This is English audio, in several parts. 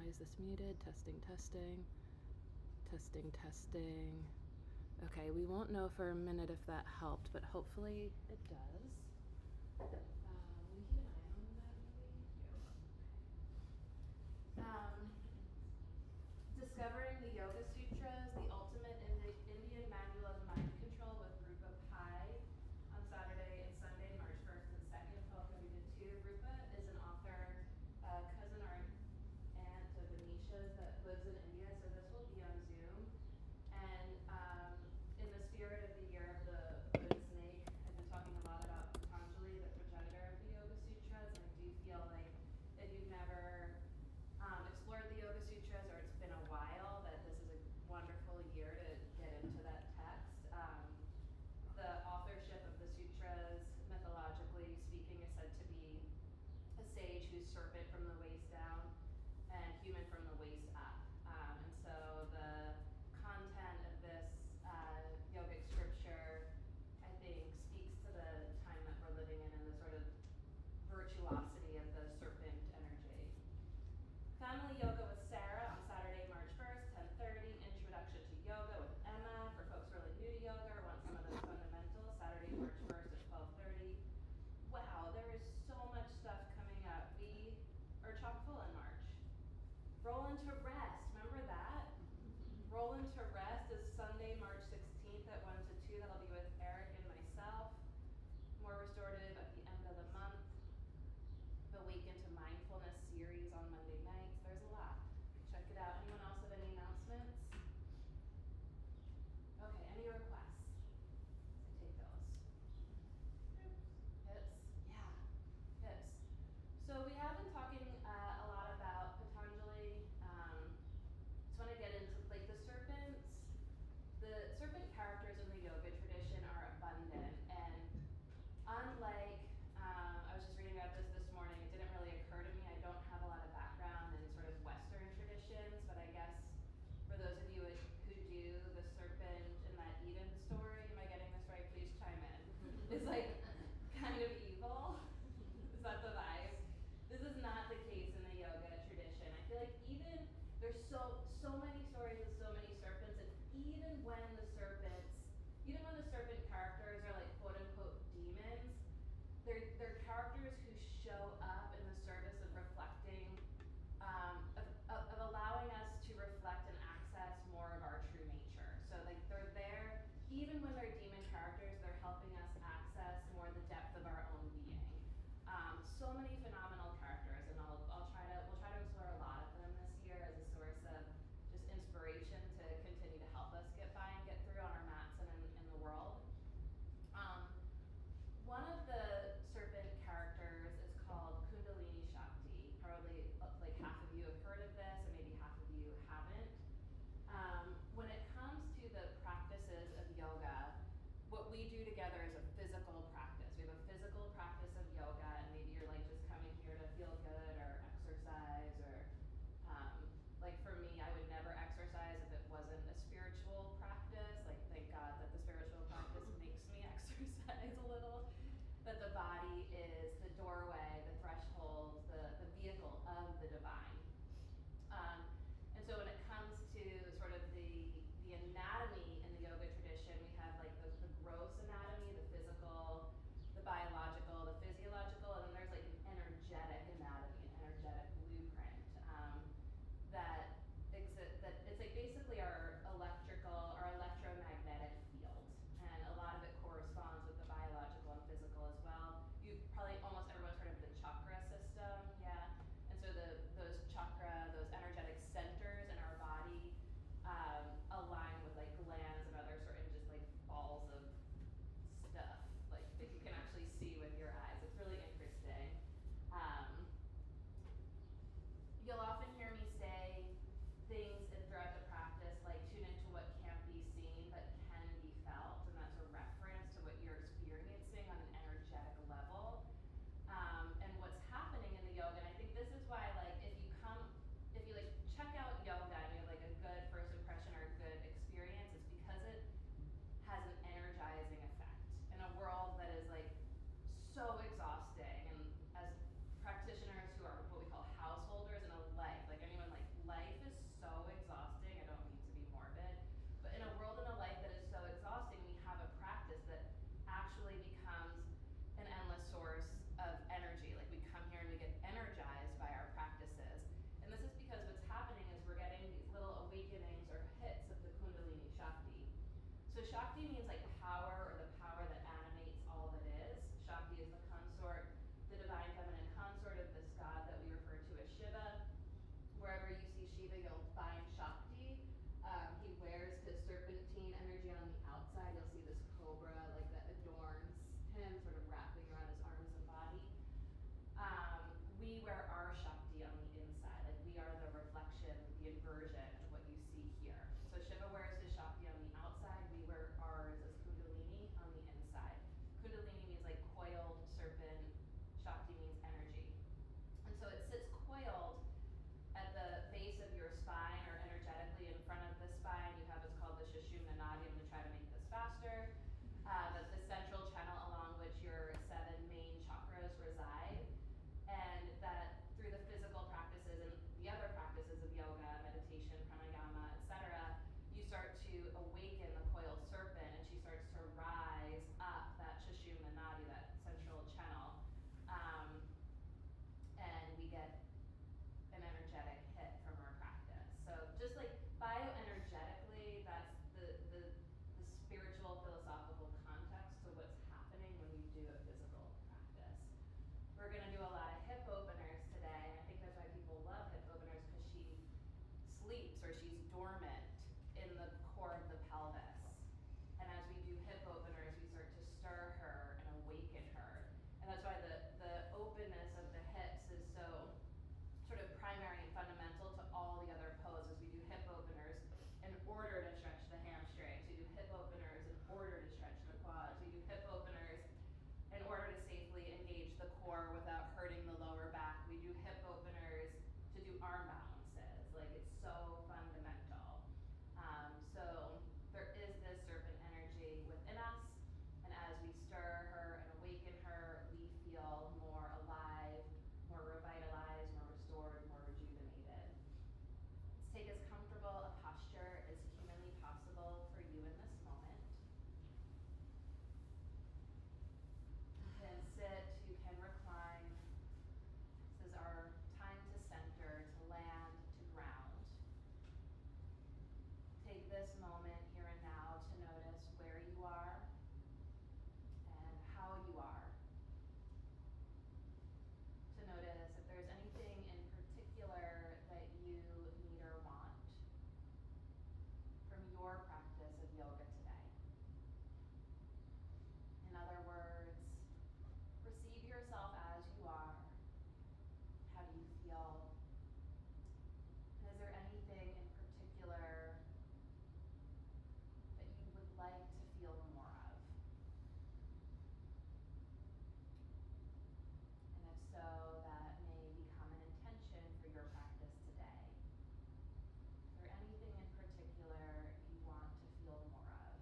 is this muted? Testing, testing. Testing, testing. Okay, we won't know for a minute if that helped, but hopefully it does. Will you keep an eye on that, maybe? Discovering the Yoga Sutras, the ultimate Indian manual of mind control with Rupa Pai on Saturday and Sunday, March 1st and 2nd, 12:30 to 2. Rupa is an author, cousin or aunt of Anisha's that lives in India, so this will be on Zoom. And in the spirit of the year of the Buddha snake, I've been talking a lot about Patanjali, the progenitor of the Yoga Sutras, and I do feel like if you've never explored the Yoga Sutras, or it's been a while, that this is a wonderful year to get into that text. The authorship of the sutras, mythologically speaking, is said to be a sage who's serpent from the waist down and human from the waist up. And so the content of this yogic scripture, I think, speaks to the time that we're living in and the sort of virtuosity of the serpent energy. Family Yoga with Sarah on Saturday, March 1st, 10:30. Introduction to Yoga with Emma for folks really new to yoga or want some of those fundamentals. Saturday, March 1st at 12:30. Wow, there is so much stuff coming up. We So Shakti means like power, or the power that animates all that is. Shakti is the consort, the divine feminine consort of this god that we refer to as Shiva. Wherever you see Shiva, you'll find Shakti. He wears his serpentine energy on the outside. You'll see this cobra like that adorns him, sort of wrapping around his arms and body. We wear our Shakti on the inside, like we are the reflection, the inversion of what you see here. So Shiva wears his Shakti on the outside, we wear ours as Kundalini on the inside. Kundalini means like coiled serpent, Shakti means energy. And so it sits coiled at the base of your spine, or energetically in front of the spine. You have what's called the Sushumna Nadi. I'm going to try to make this faster. That's the central channel along which your 7 main chakras reside. And that through the physical practices and the other practices of yoga, meditation, pranayama, etc., you start to awaken the coiled serpent, and she starts to rise up that Sushumna Nadi, that central channel. And we get an energetic hit from our practice. So just like bioenergetically, that's the spiritual, philosophical context to what's happening when you do a physical practice. We're going to do a lot of hip openers today, and I think that's why people love hip openers, because she sleeps, or she's dormant in the core of the pelvis. And as we do hip openers, we start to stir her and awaken her. And that's why the openness of the hips is so sort of primary and fundamental to all the other poses. We do hip openers in order to stretch the hamstrings. We do hip openers in order to stretch the quads. We do hip openers in order to safely engage the core without hurting the lower back. We do hip openers to do arm balances. Like, it's so fundamental. So there is this serpent energy within us, and as we stir her and awaken her, we feel more alive, more revitalized, more restored, more rejuvenated. Let's take as comfortable a posture as humanly possible for you in this moment. You can sit, you can recline. This is our time to center, to land, to ground. Take this moment here and now to notice where you are and how you are. To notice if there's anything in particular that you need or want from your practice of yoga today. In other words, receive yourself as you are. How do you feel? And is there anything in particular that you would like to feel more of? And if so, that may become an intention for your practice today. Is there anything in particular you want to feel more of?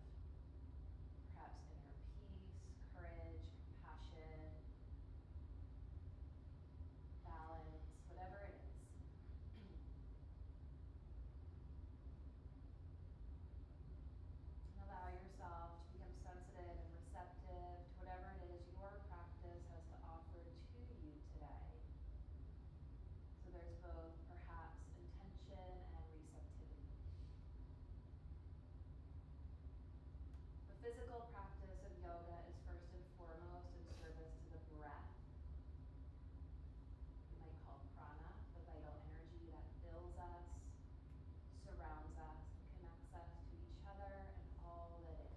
Perhaps inner peace, courage, compassion, balance, whatever it is. And allow yourself to become sensitive and receptive to whatever it is your practice has to offer to you today. So there's both perhaps intention and receptivity. The physical practice of yoga is first and foremost in service to the breath. We might call prana, the vital energy that fills us, surrounds us, and connects us to each other and all that is.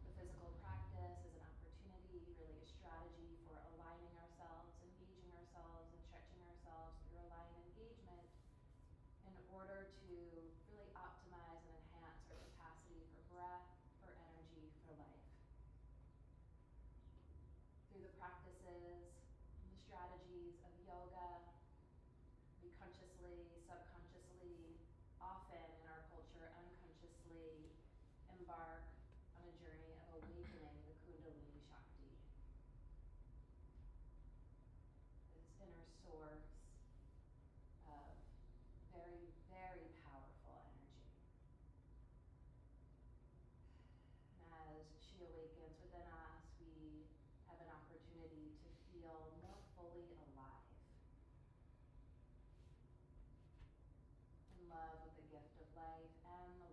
The physical practice is an opportunity, really a strategy for aligning ourselves, engaging ourselves, and stretching ourselves through aligned engagement in order to really optimize and enhance our capacity for breath, for energy, for life. Through the practices and the strategies of yoga, we consciously, subconsciously, often in our culture, unconsciously embark on a journey of awakening the Kundalini Shakti. This inner source of very, very powerful energy. And as she awakens within us, we have an opportunity to feel more fully alive. In love with the gift of life and the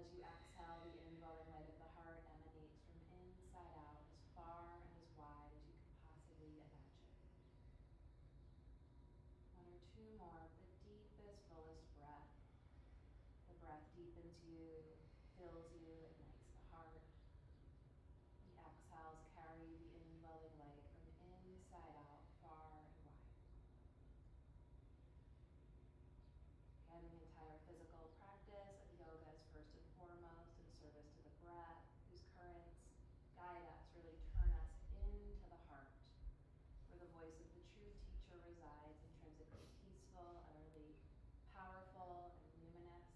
as you exhale, the indwelling light of the heart emanates from inside out as far and as wide as you can possibly imagine. One or two more of the deepest, fullest breath. The breath deepens you, fills you, ignites the heart. The exhales carry the indwelling light from inside out, far and wide. Again, the entire physical practice of yoga is first and foremost in service to the breath, whose currents guide us, really turn us into the heart, where the voice of the true teacher resides, intrinsically peaceful, utterly powerful, and luminous.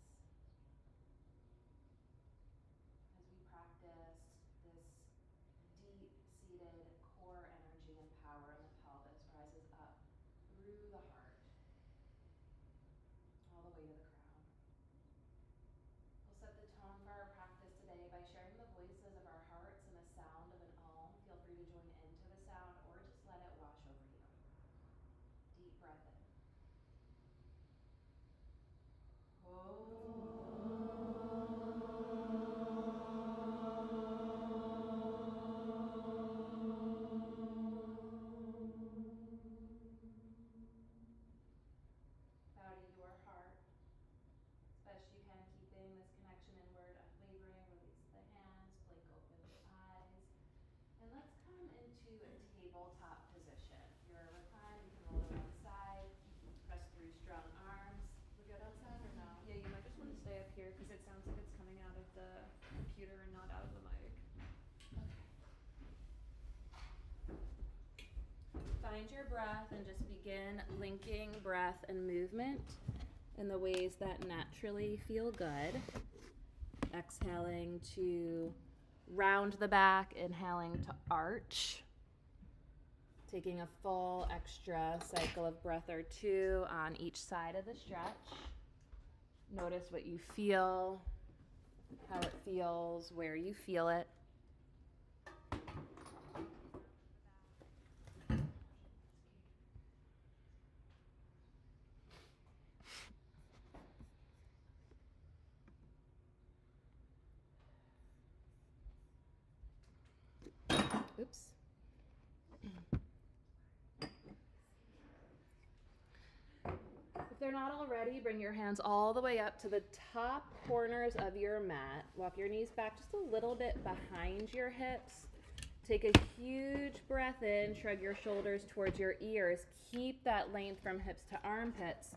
As we practice this deep-seated core energy and power in the pelvis rises up through the heart, all the way to the crown. We'll set the tone for our practice today by sharing the voices of our hearts and the sound of an Om. Feel free to join into the sound or just let it wash over you. Deep breath in. Bow to your heart. As best you can, keeping this connection inward, unwavering. Release the hands, blink open the eyes. And let's come into a tabletop position. If you're reclined, you can roll to one side, press through strong arms. We're good outside or no? Yeah, you might just want to stay up here because it sounds like it's coming out of the computer and not out of the mic. Find your breath and just begin linking breath and movement in the ways that naturally feel good. Exhaling to round the back, inhaling to arch. Taking a full extra cycle of breath or two on each side of the stretch. Notice what you feel, how it feels, where you feel it. Oops. If they're not already, bring your hands all the way up to the top corners of your mat. Walk your knees back just a little bit behind your hips. Take a huge breath in, shrug your shoulders towards your ears. Keep that length from hips to armpits.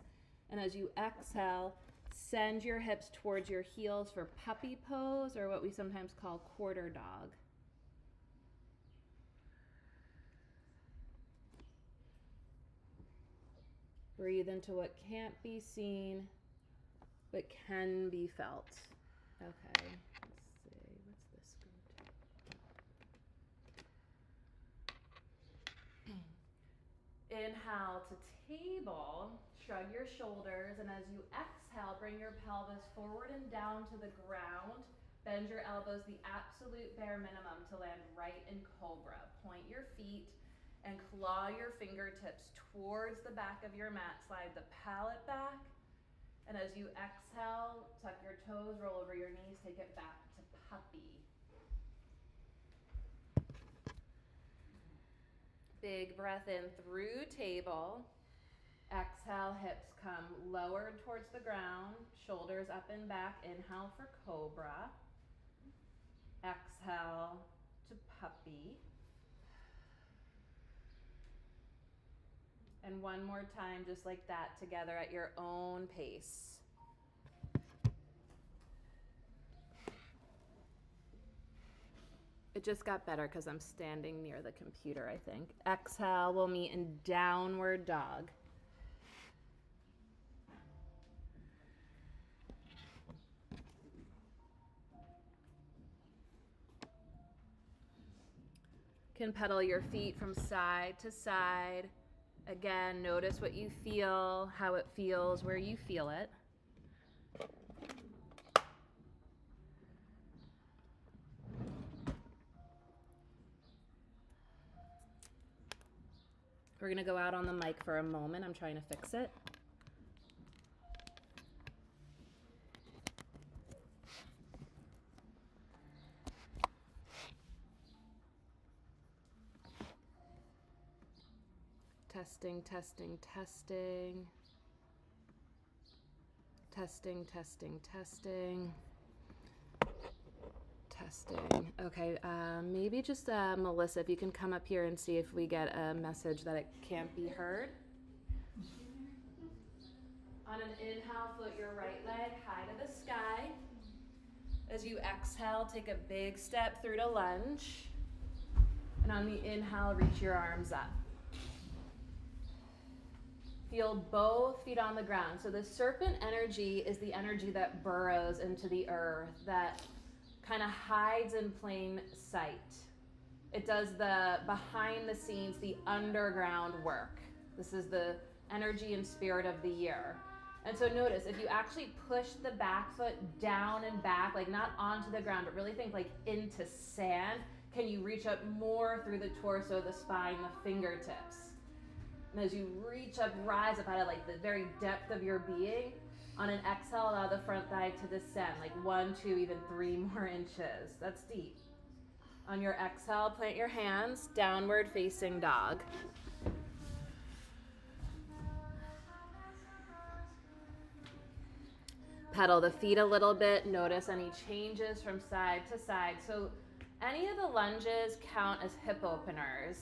And as you exhale, send your hips towards your heels for puppy pose, or what we sometimes call quarter dog. Breathe into what can't be seen, but can be felt. Okay, let's see, what's this go to? Inhale to table, shrug your shoulders, and as you exhale, bring your pelvis forward and down to the ground. Bend your elbows the absolute bare minimum to land right in cobra. Point your feet and claw your fingertips towards the back of your mat. Slide the palate back. And as you exhale, tuck your toes, roll over your knees, take it back to puppy. Big breath in through table. Exhale, hips come lowered towards the ground, shoulders up and back. Inhale for cobra. Exhale to puppy. And one more time, just like that, together at your own pace. It just got better because I'm standing near the computer, I think. Exhale, we'll meet in downward dog. Can pedal your feet from side to side. Again, notice what you feel, how it feels, where you feel it. We're going to go out on the mic for a moment. I'm trying to fix it. Testing, testing, testing. Testing, testing, testing. Testing. Okay, maybe just Melissa, if you can come up here and see if we get a message that it can't be heard. On an inhale, float your right leg high to the sky. As you exhale, take a big step through to lunge. And on the inhale, reach your arms up. Feel both feet on the ground. So the serpent energy is the energy that burrows into the earth, that kind of hides in plain sight. It does the behind the scenes, the underground work. This is the energy and spirit of the year. And so notice, if you actually push the back foot down and back, like not onto the ground, but really think like into sand, can you reach up more through the torso, the spine, the fingertips? And as you reach up, rise up out of like the very depth of your being, on an exhale, allow the front thigh to descend, like 1, 2, even 3 more inches. That's deep. On your exhale, plant your hands, downward facing dog. Pedal the feet a little bit. Notice any changes from side to side. So any of the lunges count as hip openers.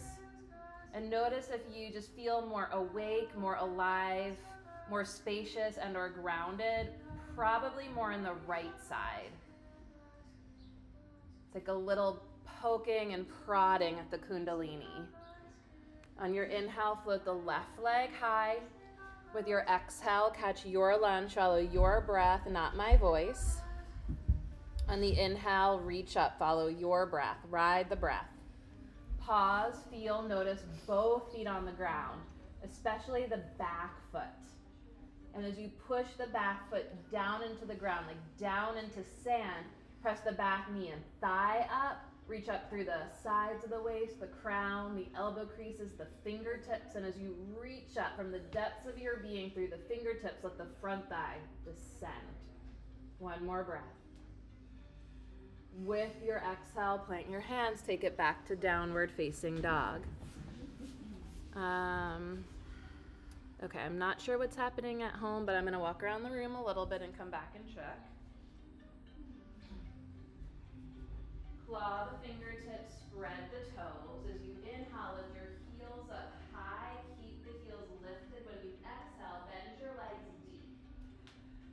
And notice if you just feel more awake, more alive, more spacious and or grounded, probably more in the right side. It's like a little poking and prodding at the kundalini. On your inhale, float the left leg high. With your exhale, catch your lunge, follow your breath, not my voice. On the inhale, reach up, follow your breath, ride the breath. Pause, feel, notice both feet on the ground, especially the back foot. And as you push the back foot down into the ground, like down into sand, press the back knee and thigh up, reach up through the sides of the waist, the crown, the elbow creases, the fingertips. And as you reach up from the depths of your being through the fingertips, let the front thigh descend. One more breath. With your exhale, plant your hands, take it back to downward facing dog. Okay, I'm not sure what's happening at home, but I'm going to walk around the room a little bit and come back and check. Claw the fingertips, spread the toes. As you inhale, lift your heels up high, keep the heels lifted. When you exhale, bend your legs deep.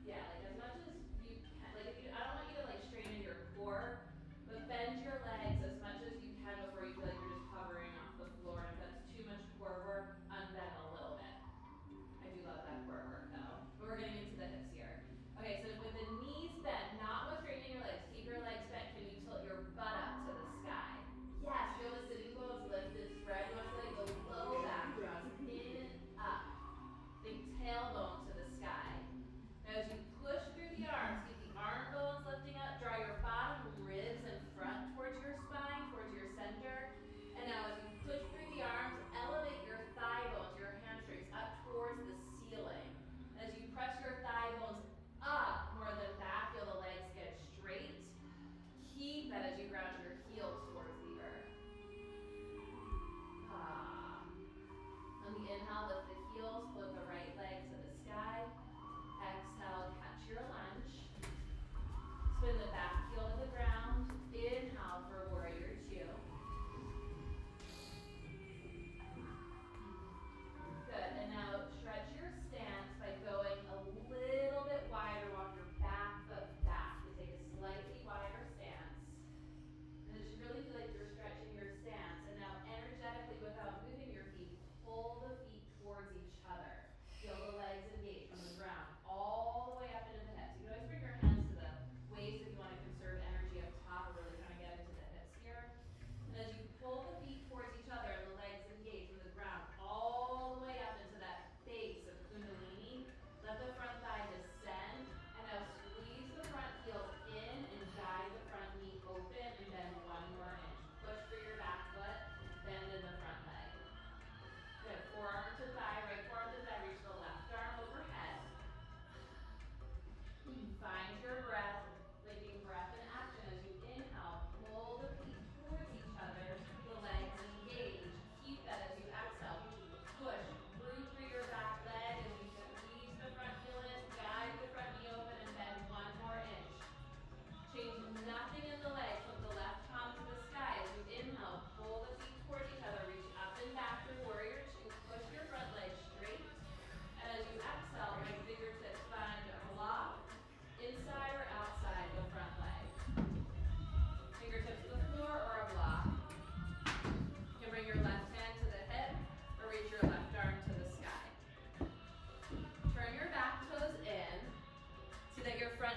Yeah, like as much as you can. Like if you, I don't want you to like strain in your core, but bend your legs as much as you can before you feel like you're just hovering off the floor. And if that's too much core work, unbend a little bit. I do love that core work though. But we're getting into the hips here. Okay, so with the knees bent, not with straightening your legs, keep your legs bent. Can you tilt your butt up to the sky? Yes, feel the sitting bones lifted, spread. You want to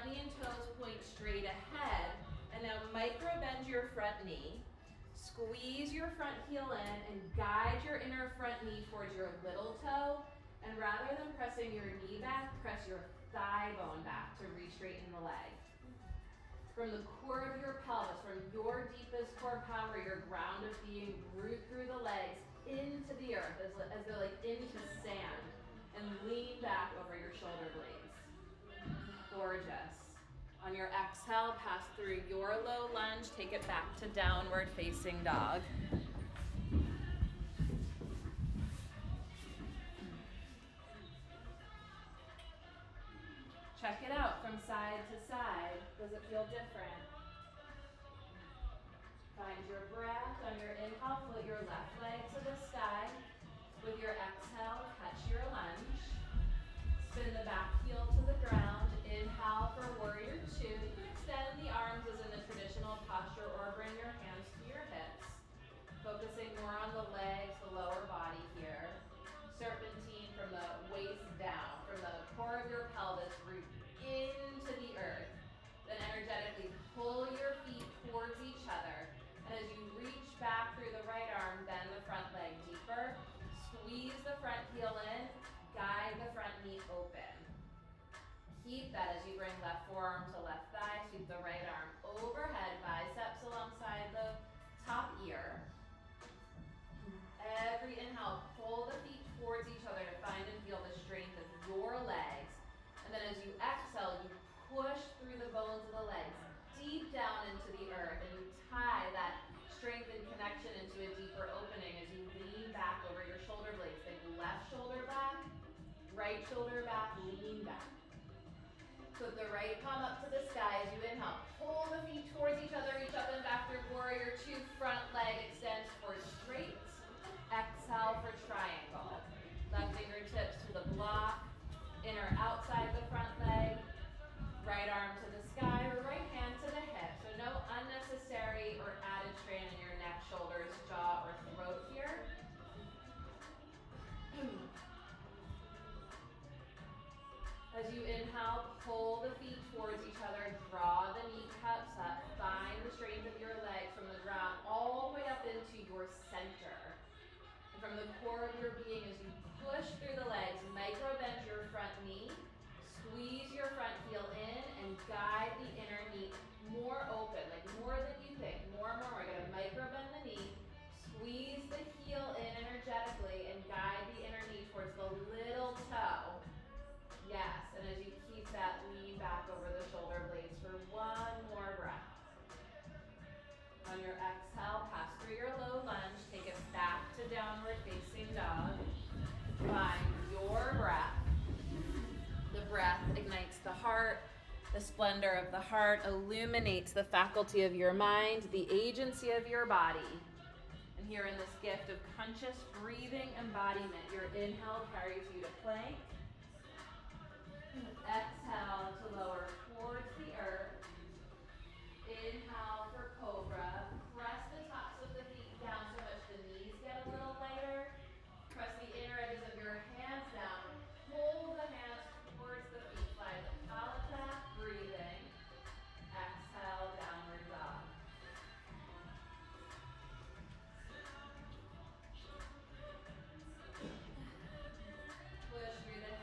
tummy and toes point straight ahead. And now micro bend your front knee. Squeeze your front heel in and guide your inner front knee towards your little toe. And rather than pressing your knee back, press your thigh bone back to re-straighten the leg. From the core of your pelvis, from your deepest core power, your ground of being, root through the legs into the earth as though like into sand. And lean back over your shoulder blades. Gorgeous. On your exhale, pass through your low lunge, take it back to downward facing dog. Check it out from side to side. Does it feel different? Find your breath. On your inhale, float your left leg to the sky. With your exhale, catch your lunge. Spin the back heel to the ground. Inhale for warrior two. You can extend the arms as in the traditional posture or bring your hands to your hips. Focusing more on the legs, the lower body here. Serpentine from the waist down, from the core of your pelvis, root into the earth. Then energetically pull your feet towards each other. And as you reach back through the right arm, bend the front leg deeper. Squeeze the front heel in, guide the front knee open. Keep that as you bring left forearm to left thigh, sweep the right arm overhead, biceps alongside the top ear. Every inhale, pull the feet towards each other to find and feel the strength of your legs. And then as you exhale, you push through the bones of the legs, deep down into the earth, and you tie that strength and connection into a deeper opening as you lean back over your shoulder blades. Think left shoulder back, right shoulder back, lean back. Put the right palm up to the sky as you inhale. Pull the feet towards each other, reach up and back through warrior two, front leg extends towards straight. Exhale for triangle. Left fingertips to the block, inner outside the front leg, right arm to the sky, or right hand to the hip. So no unnecessary or added strain in your neck, shoulders, jaw, or throat here. As you inhale, pull the feet towards each other, draw the kneecaps up, find the strength of your legs from the ground all the way up into your center. And from the core of your being, as you push through the legs, micro bend your front knee, squeeze your front heel in, and guide the inner knee more open, like more than you think, more. We're gonna micro bend the knee, squeeze the heel in energetically, and guide the inner knee towards the little toe. Yes, and as you keep that, lean back over the shoulder blades for one more breath. On your exhale, pass through your low lunge, take it back to downward facing dog. Find your breath. The breath ignites the heart. The splendor of the heart illuminates the faculty of your mind, the agency of your body. And here in this gift of conscious breathing embodiment, your inhale carries you to plank. Exhale to lower towards the earth. Inhale for cobra. Press the tops of the feet down so much the knees get a little lighter. Press the inner edges of your hands down. Pull the hands towards the feet. Slide the palate back. Breathing. Exhale, downward dog. Push through the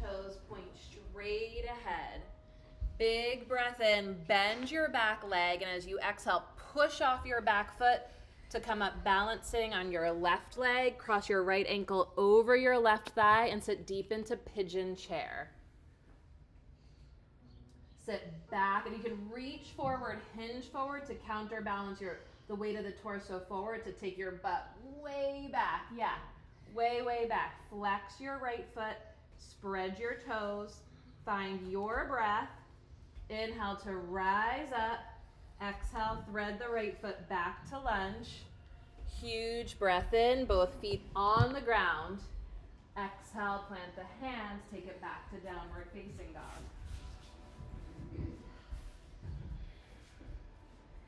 toes point straight ahead. Big breath in, bend your back leg, and as you exhale, push off your back foot to come up balancing on your left leg. Cross your right ankle over your left thigh and sit deep into pigeon chair. Sit back, and you can reach forward, hinge forward to counterbalance the weight of the torso forward to take your butt way back. Yeah, way back. Flex your right foot, spread your toes, find your breath. Inhale to rise up. Exhale, thread the right foot back to lunge. Huge breath in, both feet on the ground. Exhale, plant the hands, take it back to downward facing dog.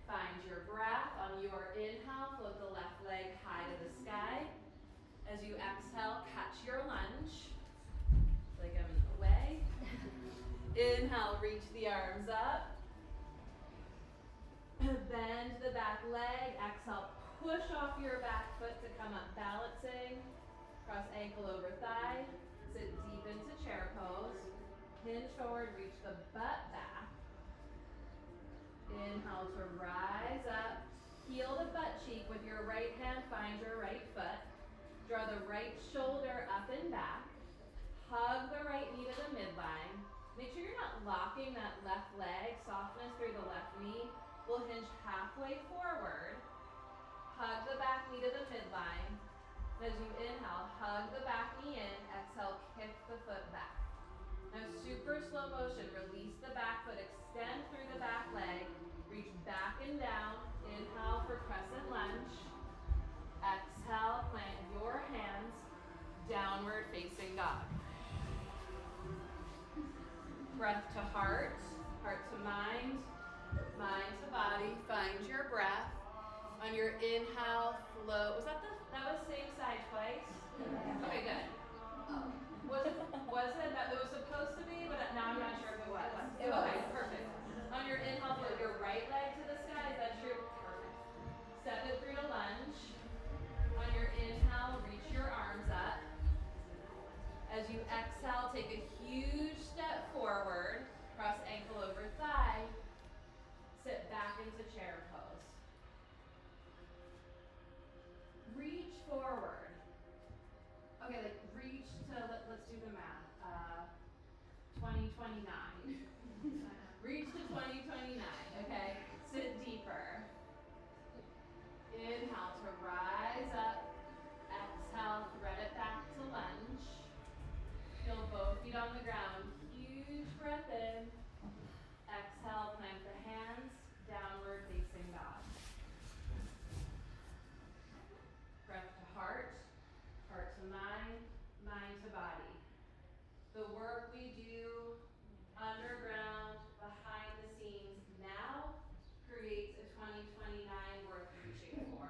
Find your breath. On your inhale, float the left leg high to the sky. As you exhale, catch your lunge. Like I'm in the way. Inhale, reach the arms up. Bend the back leg. Exhale, push off your back foot to come up balancing. Cross ankle over thigh. Sit deep into chair pose. Hinge forward, reach the butt back. Inhale to rise up. Heel the butt cheek with your right hand, find your right foot. Draw the right shoulder up and back. Hug the right knee to the midline. Make sure you're not locking that left leg. Softness through the left knee. We'll hinge halfway forward. Hug the back knee to the midline. As you inhale, hug the back knee in. Exhale, kick the foot back. Now super slow motion. Release the back foot. Extend through the back leg. Reach back and down. Inhale for crescent lunge. Exhale, plant your hands. Downward facing dog. Breath to heart. Heart to mind. Mind to body. Find your breath. On your inhale, float. That was same side twice? Okay, good. Was it that it was supposed to be, but now I'm not sure if it was. Okay, perfect. On your inhale, float your right leg to the sky. Is that true? Perfect. Step it through to lunge. On your inhale, reach your arms up. As you exhale, take a huge step forward. Cross ankle over thigh. Sit back into chair pose. Reach forward. Okay, like reach to, let's do the math. 2029. Reach to 2029, okay? Sit deeper. Inhale to rise up. Exhale, thread it back to lunge. Feel both feet on the ground. Huge breath in. Exhale, plant the hands. Downward facing dog. Breath to heart. Heart to mind. Mind to body. The work we do underground, behind the scenes now creates a 2029 worth reaching for.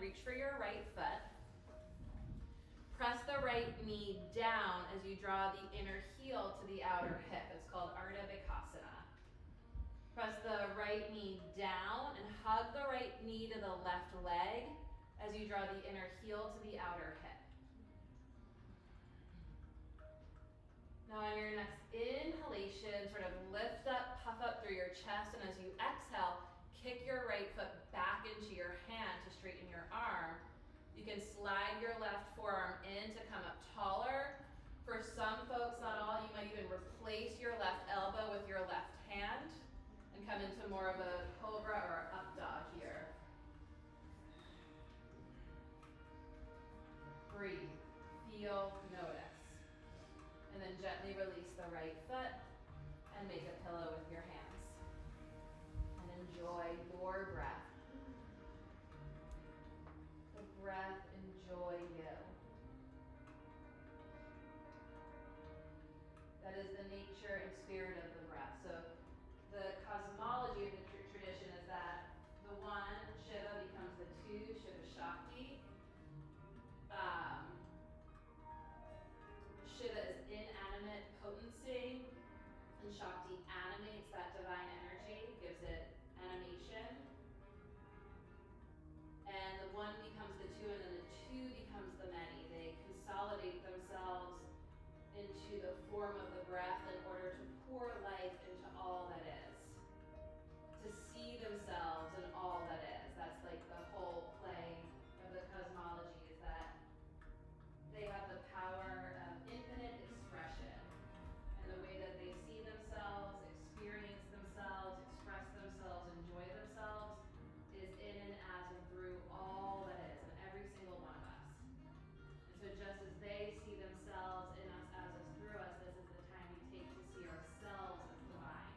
reach for your right foot. Press the right knee down as you draw the inner heel to the outer hip. It's called Ardha Vikasana. Press the right knee down and hug the right knee to the left leg as you draw the inner heel to the outer hip. Now on your next inhalation, sort of lift up, puff up through your chest, and as you exhale, kick your right foot back into your hand to straighten your arm. You can slide your left forearm in to come up taller. For some folks, not all, you might even replace your left elbow with your left hand and come into more of a cobra or up dog here. Breathe, feel, notice. And then gently release the right foot and make a pillow with your hands. And enjoy your breath. The breath, enjoy you. That is the nature and spirit of the breath. So the cosmology of the tradition is that the one, Shiva, becomes the two, Shiva Shakti. Shiva is inanimate potency, and Shakti animates that divine energy, gives it animation. And the one becomes the two, and then the two becomes the many. They consolidate themselves into the form of the breath in order to pour life into all that is. To see themselves in all that is. That's like the whole play of the cosmology, is that they have the power of infinite expression. And the way that they see themselves, experience themselves, express themselves, enjoy themselves, is in and as and through all that is, in every single one of us. And so just as they see themselves in us, as us, through us, this is the time we take to see ourselves as divine.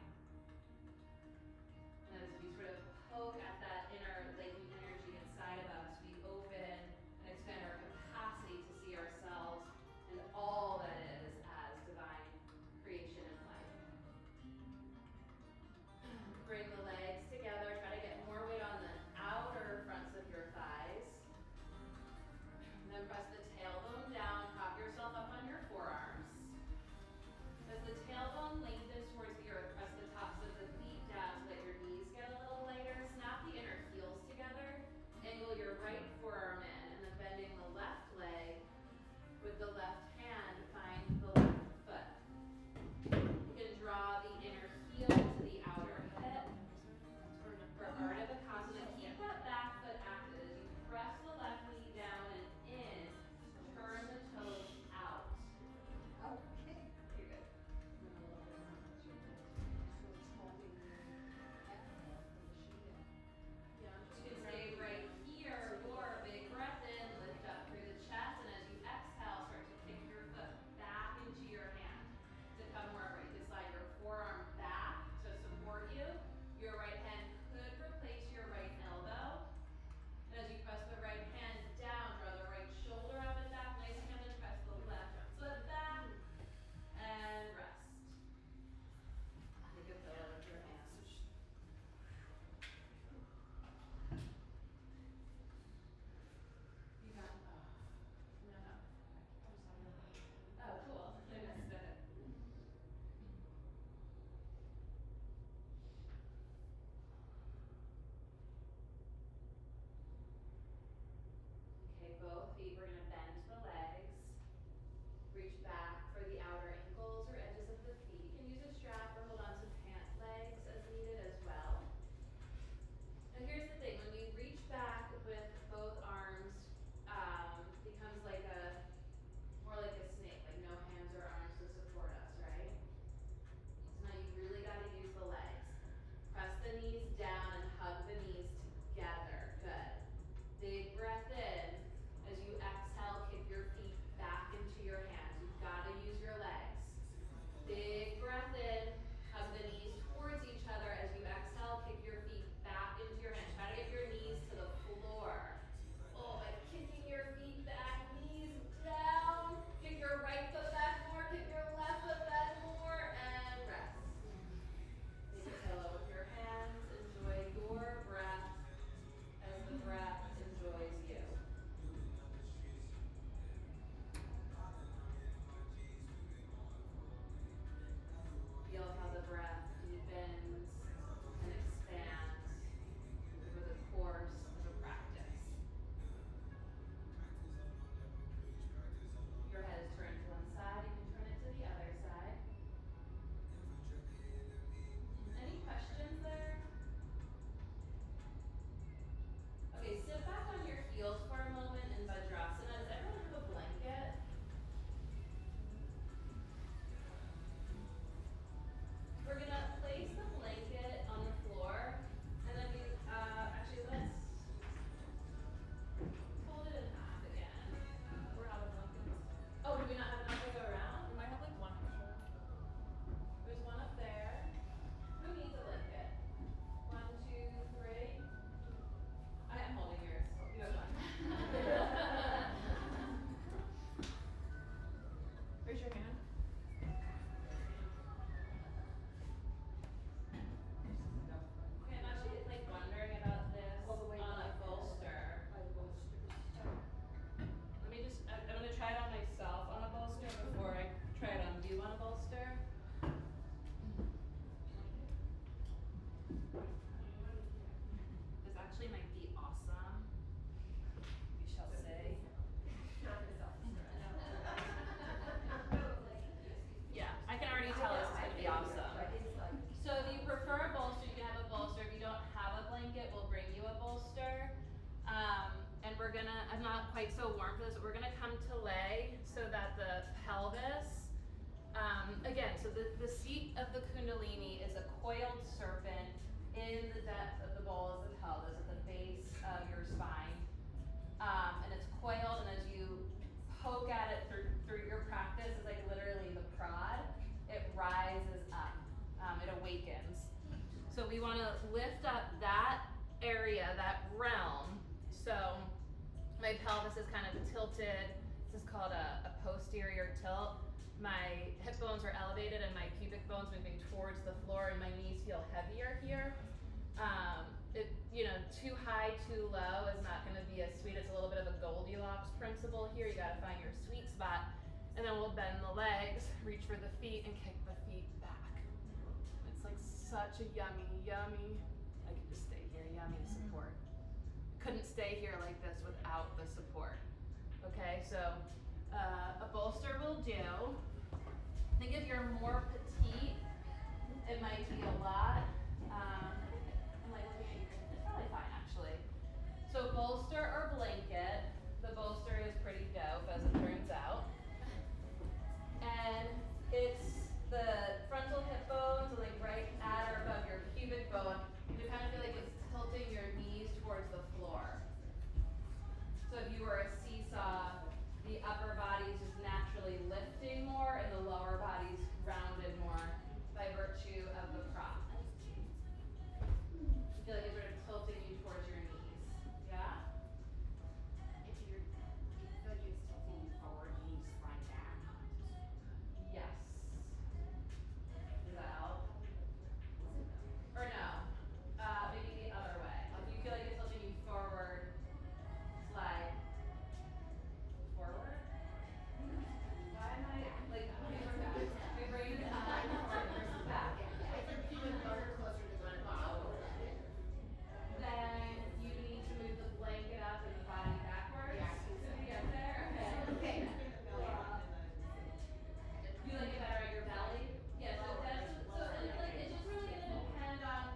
And as we sort of poke at that inner latent energy inside of us, we open and expand our capacity to see ourselves and all that is as divine creation and life. Bring the legs together, try to get more weight on the outer fronts of your thighs. And then press the tailbone down, prop yourself up on your forearms. As the tailbone lengthens towards the earth, press the tops of the feet down so that your knees get a little lighter. Snap the inner heels together. Angle your right forearm in, and then bending the left leg with the left hand, find the left foot. You can draw the inner heel to the outer hip for Ardha Vikasana. Keep that back foot active as you press the left knee down and in. Turn the toes out. Okay. You're good. Yeah, you can stay right here, or big breath in, lift up through the chest, and as you exhale, start to kick your foot back into your hand to come more upright. You can slide your forearm back to support you. Your right hand could replace your right elbow. And as you press the right hand down, draw the right shoulder up and back, nice and then press the left foot back, and rest. Take a pillow with your hands. You got, no. Oh, cool. I missed it. Okay, both feet, we're gonna bend the legs. Reach back for the outer ankles or edges of the feet. You can use a strap or hold on to pant legs as needed as well. Now here's the thing, when we reach back with both arms, becomes like more like a snake, like no hands or arms to support us, right? So now you really gotta use the legs. Press the knees down and hug the knees together, good. Big breath in. As you exhale, kick your feet back into your hands. You've gotta quite so warm for this, but we're gonna come to lay so that the pelvis, again, so the seat of the Kundalini is a coiled serpent in the depth of the bowl of the pelvis at the base of your spine. And it's coiled, and as you poke at it through your practice, it's like literally the prod, it rises up, it awakens. So we want to lift up that area, that realm. So my pelvis is kind of tilted. This is called a posterior tilt. My hip bones are elevated and my pubic bones moving towards the floor, and my knees feel heavier here. Too high, too low is not going to be as sweet. It's a little bit of a Goldilocks principle here. You got to find your sweet spot. And then we'll bend the legs, reach for the feet, and kick the feet back. It's like such a yummy, I could just stay here, yummy support. Couldn't stay here like this without the support. Okay, so a bolster will do. I think if you're more petite, it might be a lot. I'm like looking at you, it's probably fine actually. So bolster or blanket. The bolster is pretty dope as it turns out. And it's the frontal hip bones, so like right at or above your pubic bone. You kind of feel like it's tilting your knees towards the floor. So if you were a seesaw, the upper body is just naturally lifting more and the lower body's rounded more by virtue of the prop. You feel like it's sort of tilting you towards your knees. Yeah? If you feel like it's tilting you forward, you need to slide back. Yes. Does that help? Or no? Maybe the other way. If you feel like it's tilting you forward, slide forward. Why am I like moving back? My brain is not forward versus back. Then you need to move the blanket up and the body backwards. Did we get there? Okay. You like it better at your belly? Yeah, so that's so and like it's just really gonna depend on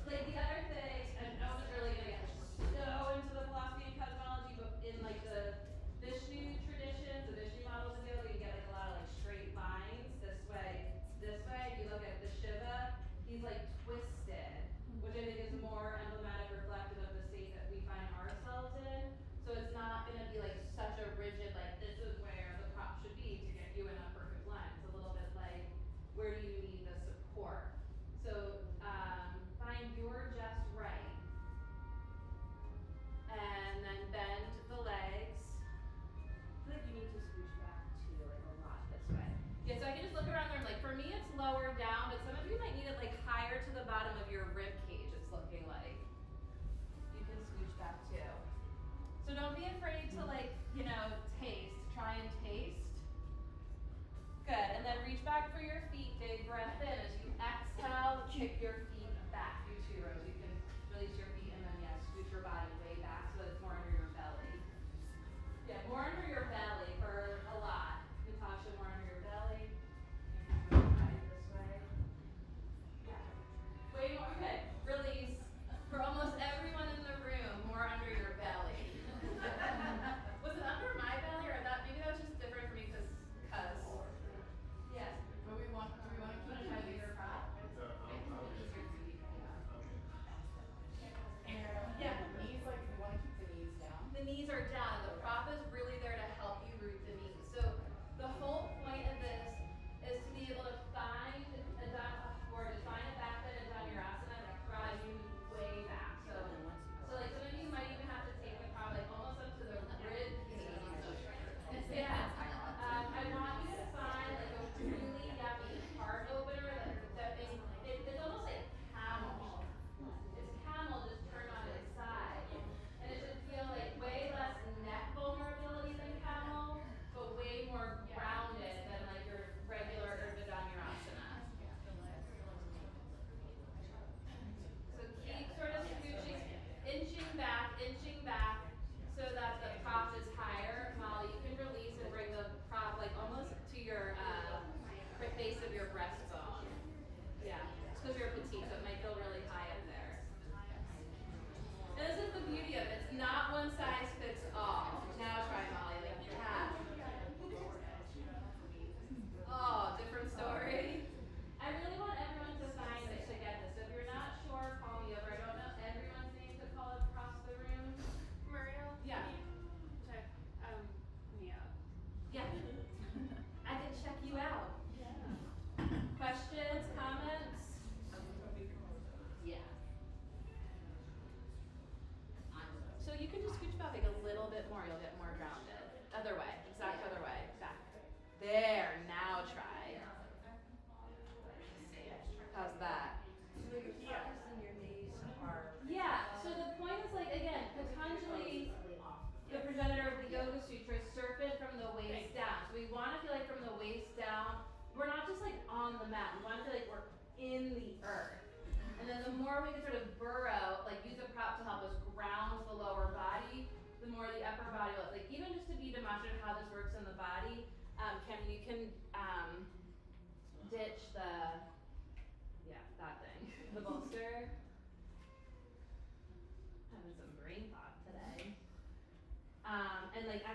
like the other thing, and I wasn't really gonna get so into the philosophy and cosmology, but in like the Vishnu tradition, the Vishnu models of yoga, you get like a lot of like straight lines this way, this way. If you look at the Shiva, he's like twisted, which I think is more emblematic, reflective of the state that we find ourselves in. So it's not gonna be like such a rigid, like this is where the prop should be to get you in a perfect line. It's a little bit like, where do you need the support? So find your just right. And then bend the legs. I feel like you need to scooch back too, like a lot this way. Yeah, so I can just look around there and like, for me it's lower down, but some of you might need it like higher to the bottom of your rib cage, it's looking like. You can scooch back too. So don't be afraid to like, taste, try and taste. Good, and then reach back for your feet, big breath in. As you exhale, kick your feet back, do 2 rows. You can release your feet and then, scoot your body way back so that it's more under your belly. Yeah, more under your belly for a lot. Natasha, more under your belly. Right this way. Yeah. Way more, good. Release. For almost everyone in the room, more under your belly. Was it under my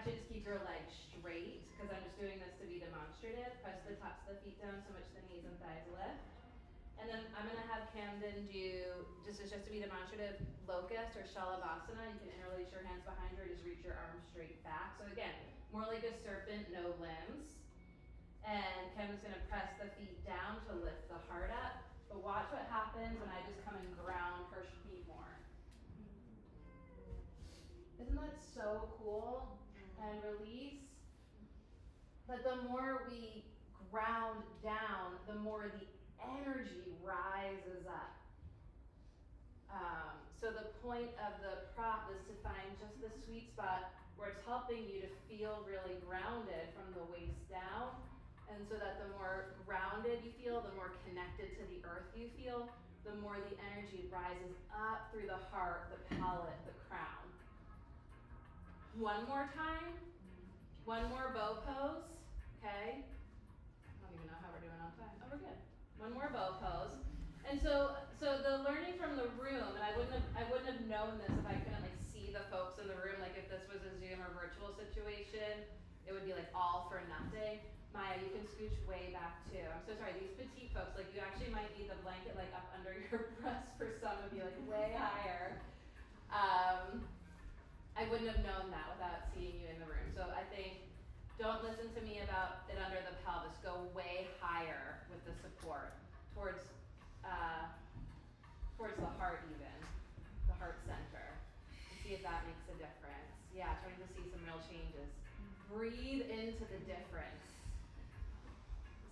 actually just keep your legs straight, because I'm just doing this to be demonstrative. Press the tops of the feet down so much the knees and thighs lift. And then I'm gonna have Camden do, just to be demonstrative, locust or shalabhasana. You can interlace your hands behind you or just reach your arms straight back. So again, more like a serpent, no limbs. And Camden's gonna press the feet down to lift the heart up. But watch what happens when I just come and ground her feet more. Isn't that so cool? And release. But the more we ground down, the more the energy rises up. So the point of the prop is to find just the sweet spot where it's helping you to feel really grounded from the waist down. And so that the more grounded you feel, the more connected to the earth you feel, the more the energy rises up through the heart, the palate, the crown. One more time. One more bow pose. Okay? I don't even know how we're doing on time. Oh, we're good. One more bow pose. And so the learning from the room, and I wouldn't have known this if I couldn't like see the folks in the room. Like if this was a Zoom or virtual situation, it would be like all for nothing. Maya, you can scooch way back too. I'm so sorry. These petite folks, like you actually might need the blanket like up under your breast for some of you, like way higher. I wouldn't have known that without seeing you in the room. So I think don't listen to me about it under the pelvis. Go way higher with the support towards the heart even, the heart center. And see if that makes a difference. Yeah, starting to see some real changes. Breathe into the difference.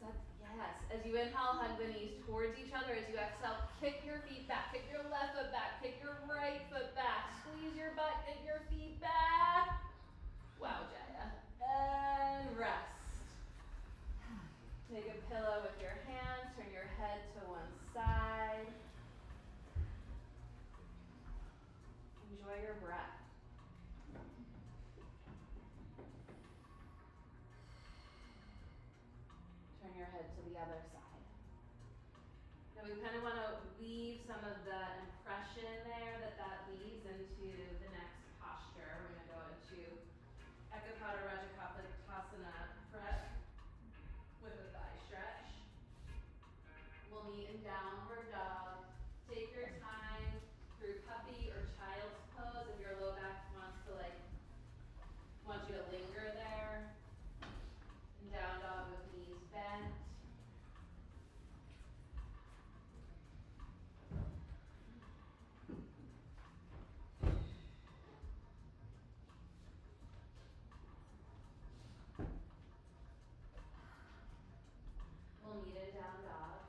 Yes. As you inhale, hug the knees towards each other. As you exhale, kick your feet back. Kick your left foot back. Kick your right foot back. Squeeze your butt. Kick your feet back. Wow, Jaya. And rest. Take a pillow with your hands. Turn your head to one side. Enjoy your breath. Turn your head to the other side. Now we kind of want to weave some of the impression there that leads into the next posture. We're going to go into Ekapada Rajakapatasana prep with a thigh stretch. We'll meet in downward dog. Take your time through puppy or child's pose if your low back wants you to linger there. And down dog with knees bent. We'll meet in down dog.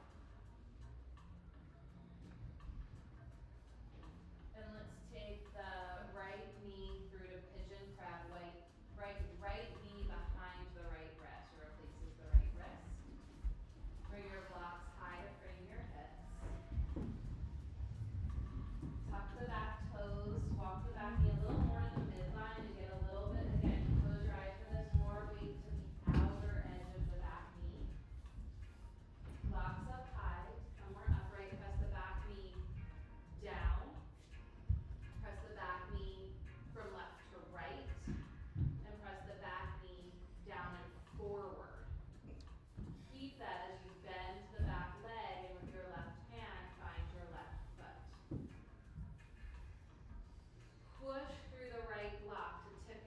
And let's take the right knee through to pigeon crab, right knee behind the right wrist, or replaces the right wrist. Bring your blocks high to frame your hips. Tuck the back toes, walk the back knee a little more to the midline and get a little bit, again, close your eyes for this, more weight to the outer edge of the back knee. Blocks up high, come more upright, press the back knee down. Press the back knee from left to right, and press the back knee down and forward. Keep that as you bend the back leg, and with your left hand, find your left foot. Push through the right block to tip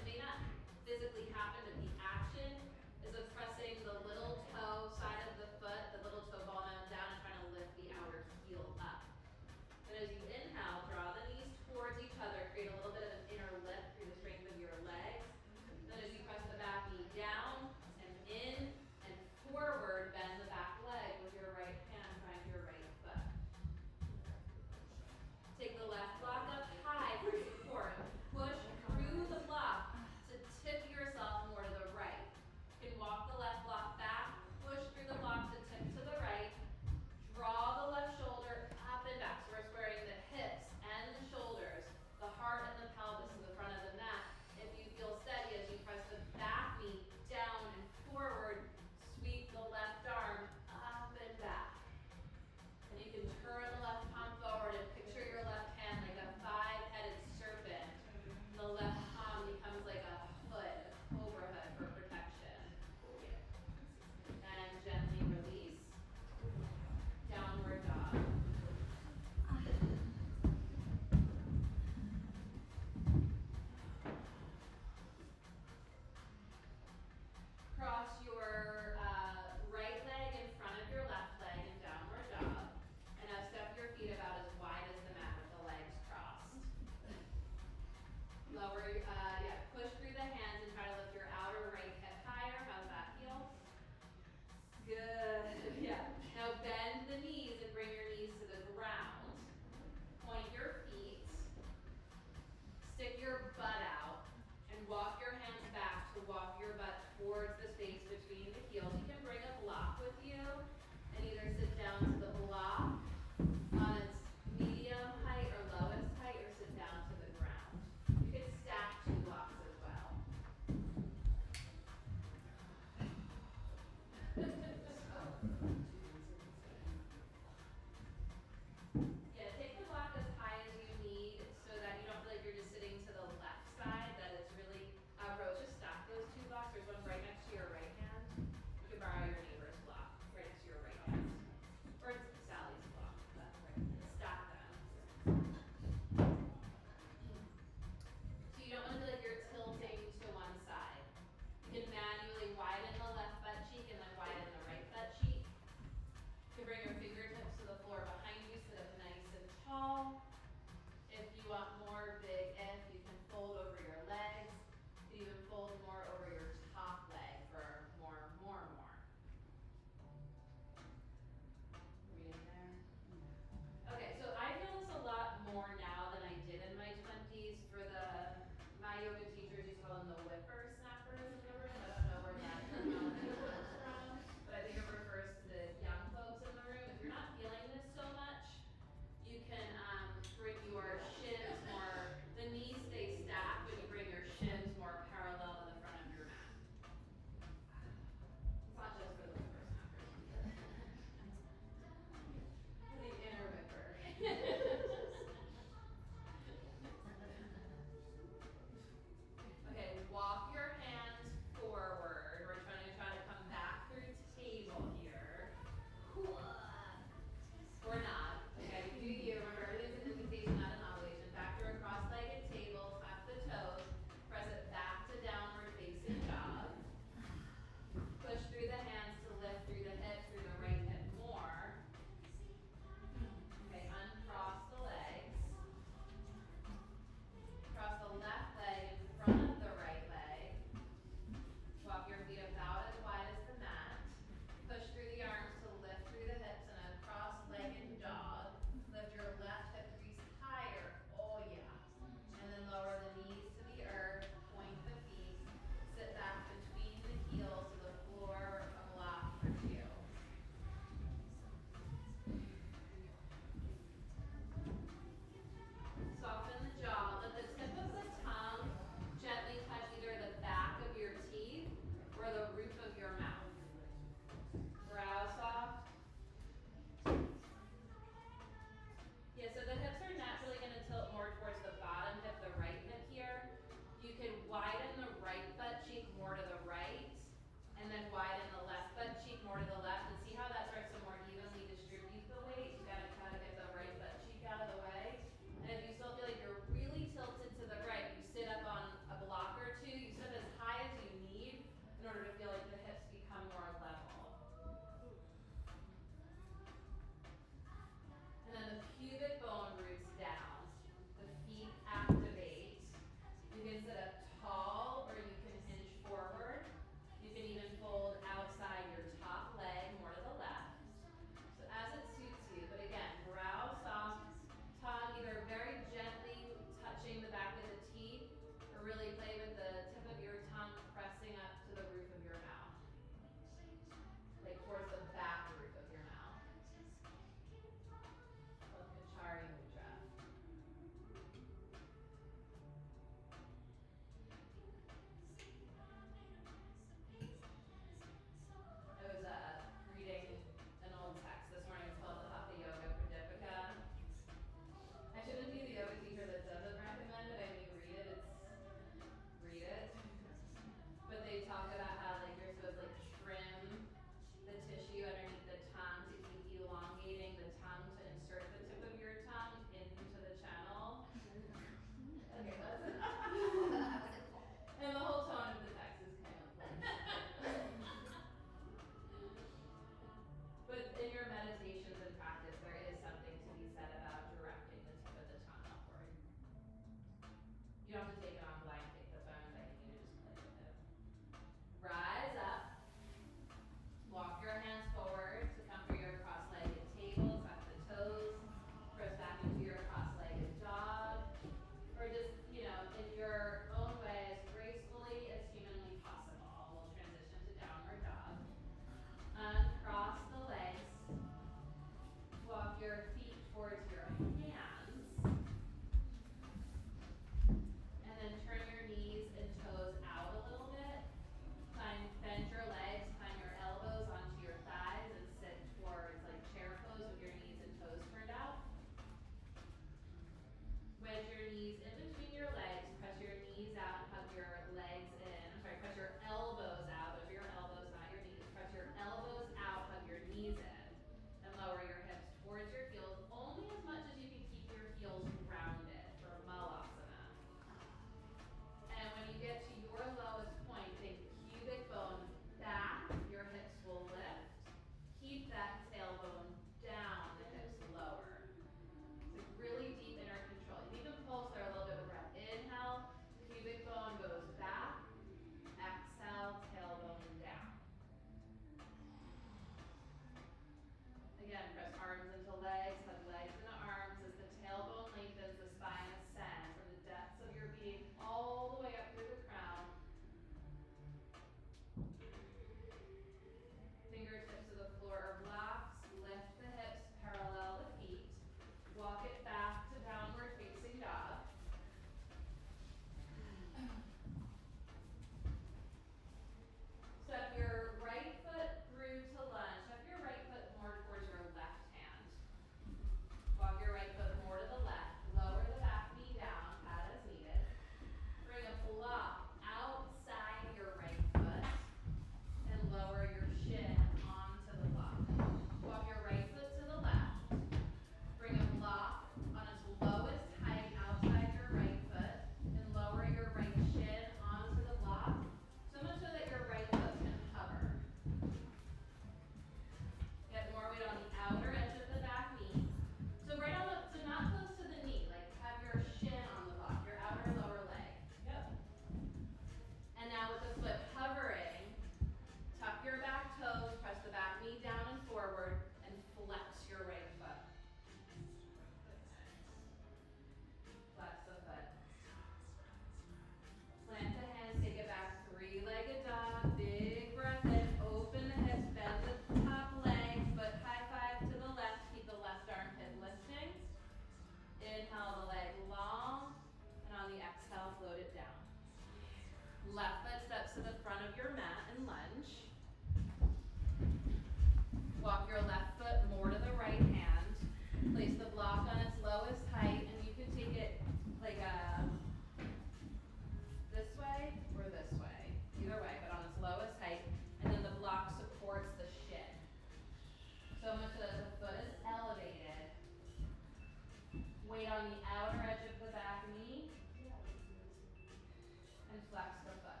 flex the foot.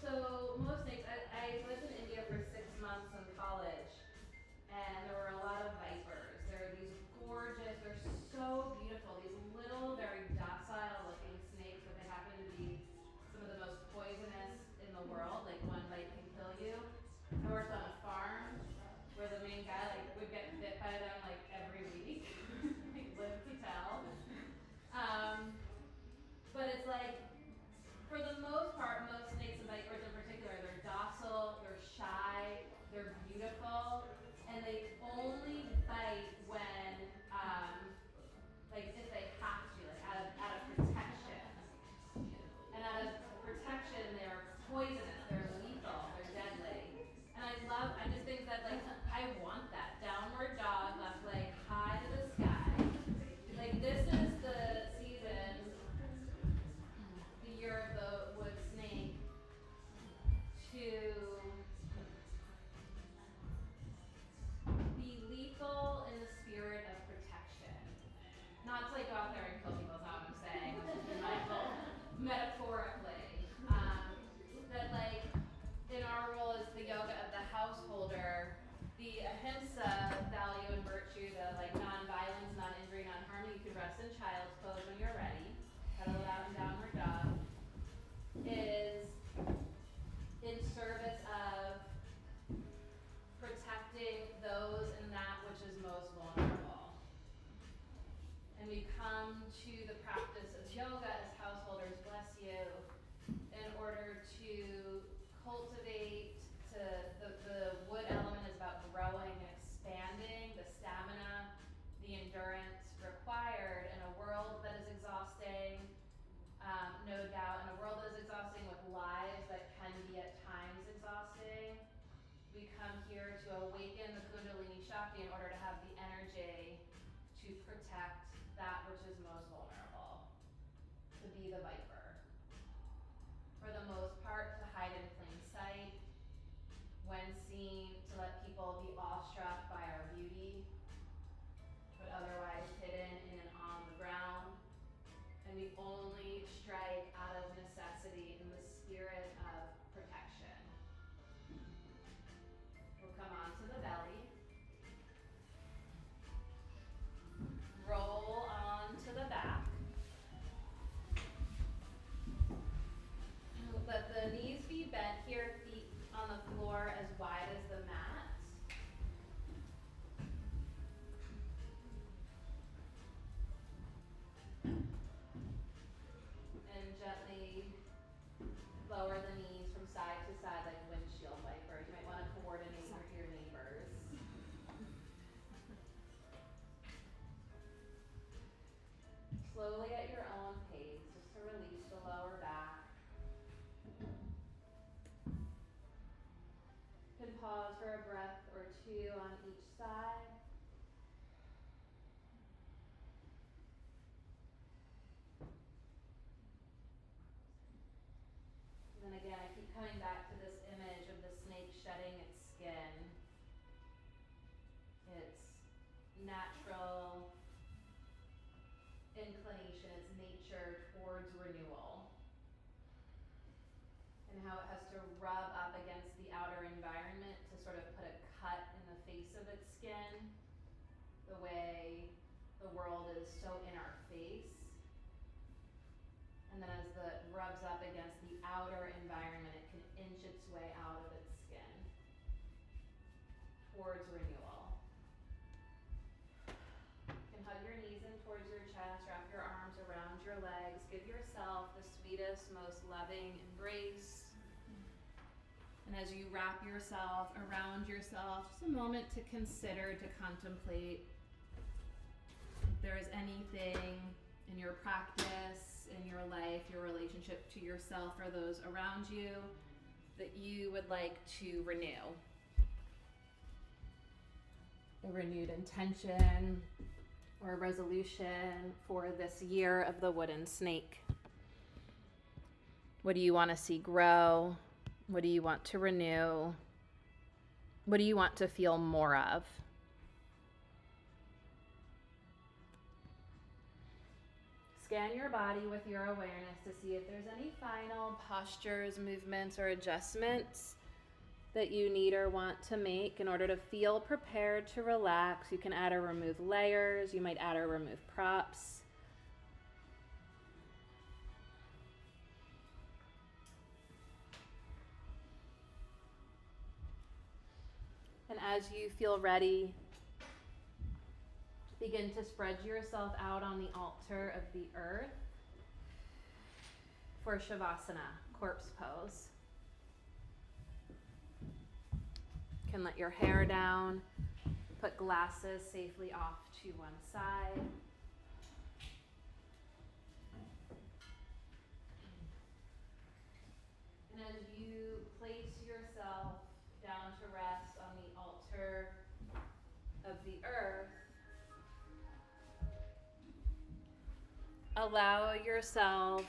So most snakes, I lived in India for 6 months in college, and there were a lot of vipers. There are these gorgeous, they're so beautiful, these little, very docile looking snakes, but they happen to be some of the most poisonous in the world. Like one bite can kill you. I worked on a farm where the main guy would get bit by them every week, live to tell. But it's for the most part, most snakes and vipers in particular, they're docile, they're shy, they're beautiful, and they only bite when, if they have to, out of protection. And out of protection, they're poisonous, they're lethal, they're deadly. And I just think that I want that downward dog left leg high to the sky. This is the season, the year of the wood snake, to be lethal in the spirit of protection. Not to go out there and kill people, is not what I'm saying. I'm just being mindful metaphorically. That in our role as the yoga of the householder, the ahimsa value and virtue, the non-violence, non-injury, non-harm, you can rest in child's pose when you're ready, pedal it out in downward dog, is in service of protecting those and that which is most vulnerable. And we come to the practice of yoga as householders, bless you, in order to cultivate the wood element is about growing and expanding the stamina, the endurance required in a world that is exhausting, no doubt, in a world that is exhausting with lives that can be at times exhausting. We come here to awaken the Kundalini Shakti in order to have the energy to protect that which is most vulnerable, to be the viper. For the most part, to hide in plain sight, when seen, to let people be awestruck by our beauty, but otherwise hidden in and on the ground. And we only strike out of necessity in the spirit of protection. We'll come onto the belly. Roll onto the back. Let the knees be bent here, feet on the floor as wide as the mat. And gently lower the knees from side to side like windshield wipers. You might want to coordinate with your neighbors. Slowly at your own pace, just to release the lower back. You can pause for a breath or two on each side. And then again, I keep coming back to this image of the snake shedding its skin. Its natural inclination, its nature towards renewal. And how it has to rub up against the outer environment to sort of put a cut in the face of its skin. The way the world is so in our face. And then as it rubs up against the outer environment, it can inch its way out of its skin towards renewal. You can hug your knees in towards your chest, wrap your arms around your legs, give yourself the sweetest, most loving embrace. And as you wrap yourself around yourself, just a moment to consider, to contemplate if there is anything in your practice, in your life, your relationship to yourself or those around you that you would like to renew. A renewed intention or a resolution for this year of the wooden snake. What do you want to see grow? What do you want to renew? What do you want to feel more of? scan your body with your awareness to see if there's any final postures, movements, or adjustments that you need or want to make in order to feel prepared to relax. You can add or remove layers. You might add or remove props. And as you feel ready, begin to spread yourself out on the altar of the earth for Shavasana, corpse pose. You can let your hair down, put glasses safely off to one side. And as you place yourself down to rest on the altar of the earth, allow yourself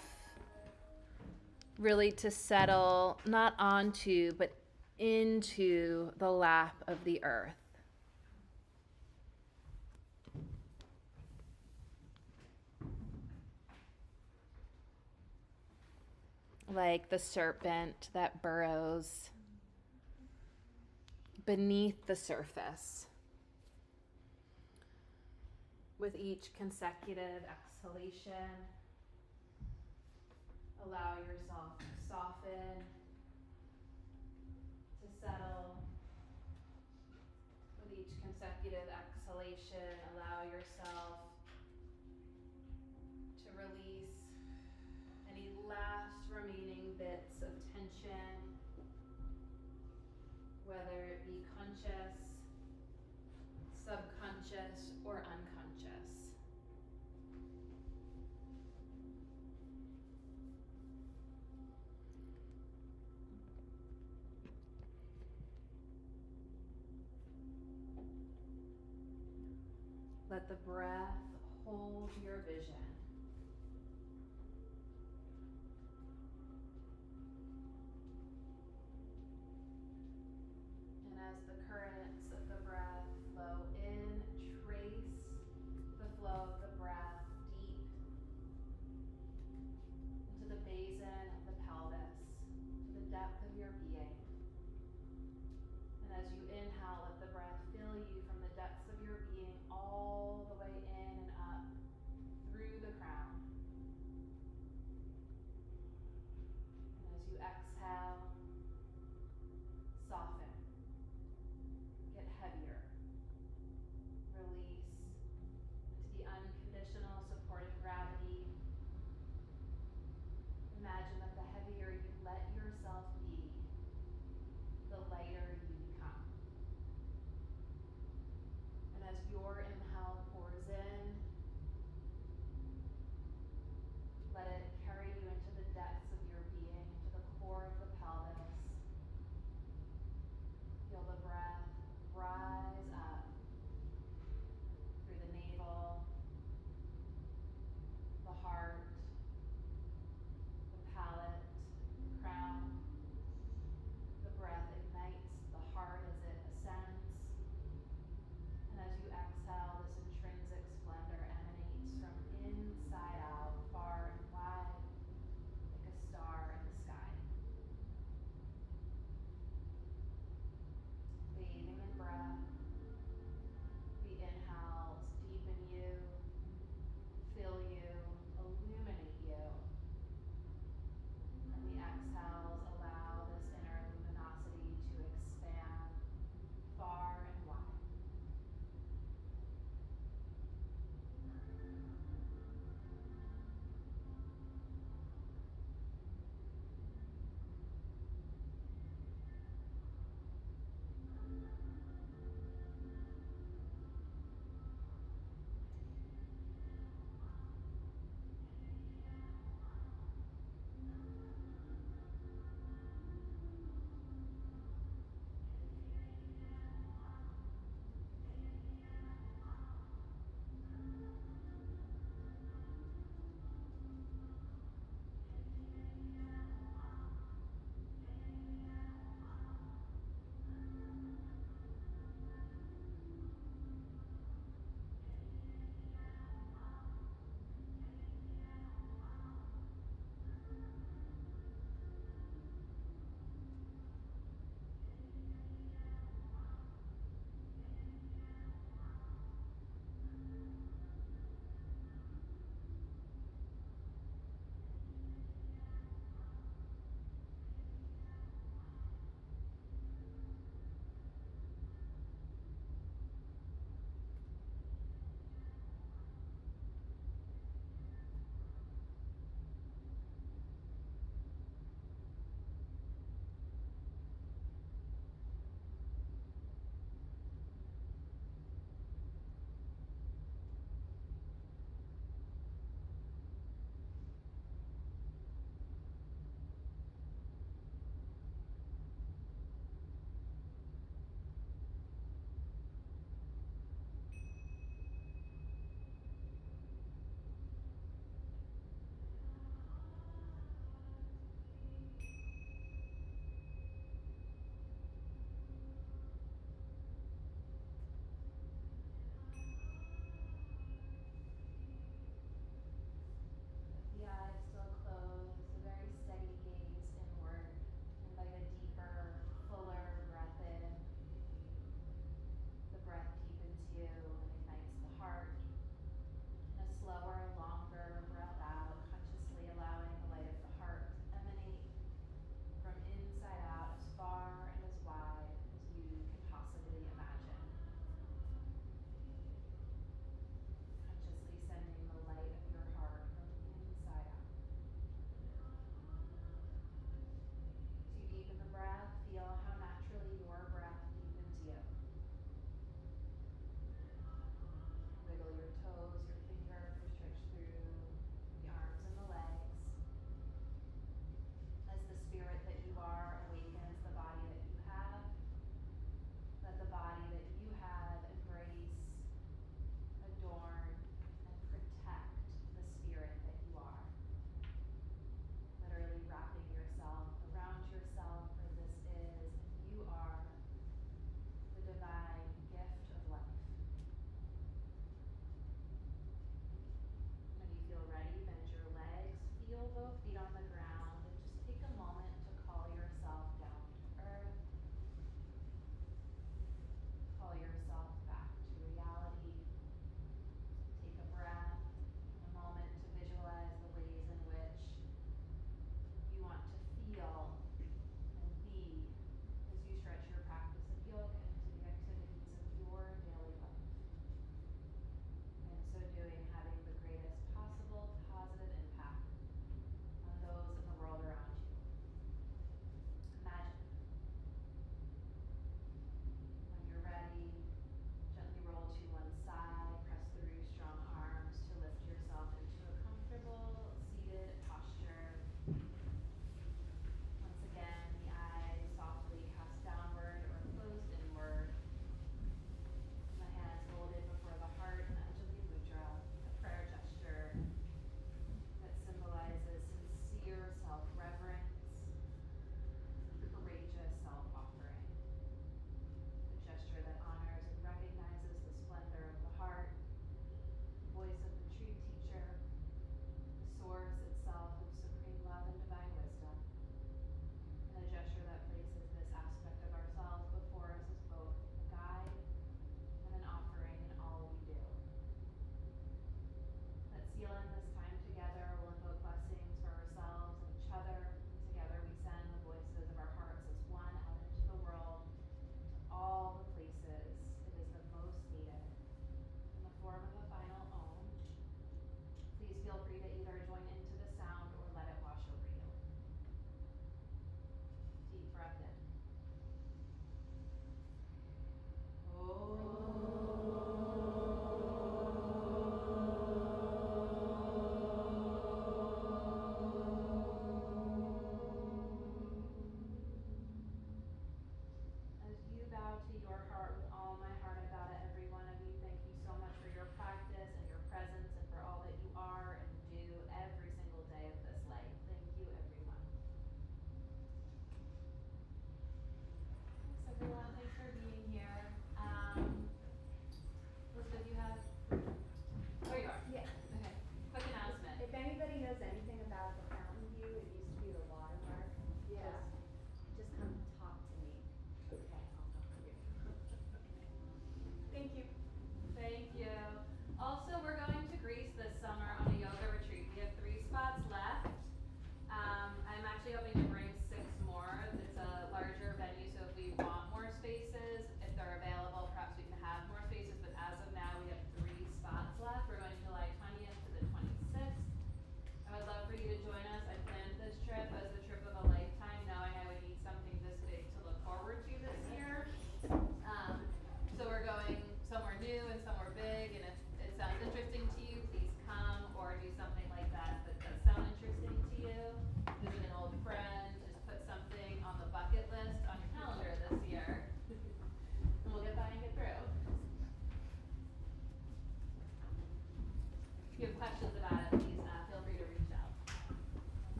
really to settle not onto, but into the lap of the earth. Like the serpent that burrows beneath the surface. With each consecutive exhalation, allow yourself to soften, to settle. With each consecutive exhalation, allow yourself to release any last remaining bits of tension, whether it be conscious, subconscious, or unconscious. Let the breath hold your vision.